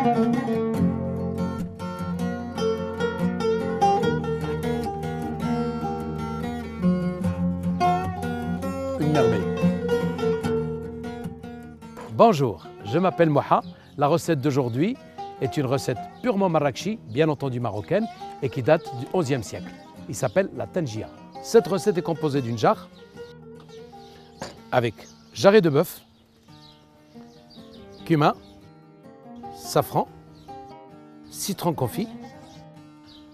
Une merveille. Bonjour, je m'appelle Moha. La recette d'aujourd'hui est une recette purement marrakchi, bien entendu marocaine, et qui date du XIe siècle. Il s'appelle la tangia. Cette recette est composée d'une jarre avec jarret de bœuf, cumin, safran, citron confit,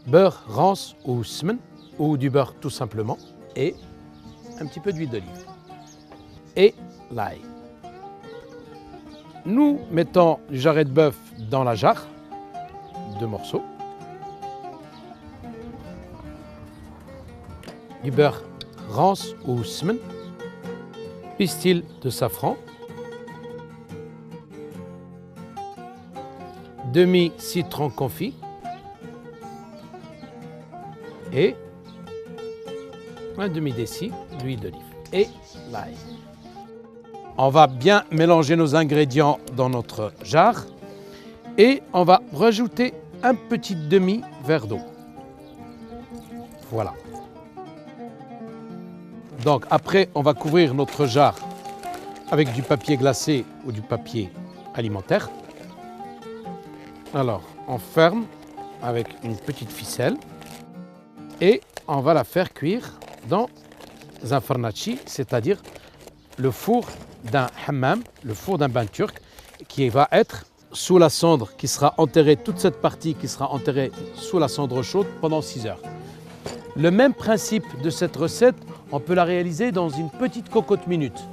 beurre rance ou smen, ou du beurre tout simplement, et un petit peu d'huile d'olive, et l'ail. Nous mettons du jarret de bœuf dans la jarre, 2 morceaux, du beurre rance ou smen, pistil de safran, demi-citron confit et un demi-déci d'huile d'olive et l'ail. On va bien mélanger nos ingrédients dans notre jarre et on va rajouter un petit demi-verre d'eau. Voilà. Donc après, on va couvrir notre jarre avec du papier glacé ou du papier alimentaire. Alors, on ferme avec une petite ficelle et on va la faire cuire dans un farnaci, c'est-à-dire le four d'un hammam, le four d'un bain turc, qui va être sous la cendre, qui sera enterrée, toute cette partie qui sera enterrée sous la cendre chaude pendant 6 heures. Le même principe de cette recette, on peut la réaliser dans une petite cocotte minute.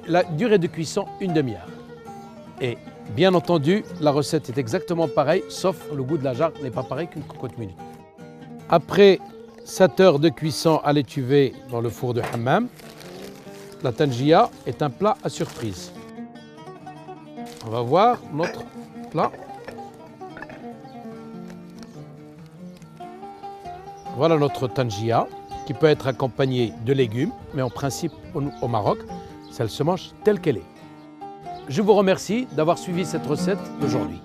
La durée de cuisson, une demi-heure. Et bien entendu, la recette est exactement pareille, sauf le goût de la jarre n'est pas pareil qu'une cocotte minute. Après 7 heures de cuisson à l'étuvée dans le four de hammam, la tangia est un plat à surprise. On va voir notre plat. Voilà notre tangia qui peut être accompagnée de légumes, mais en principe au Maroc, ça se mange telle qu'elle est. Je vous remercie d'avoir suivi cette recette d'aujourd'hui.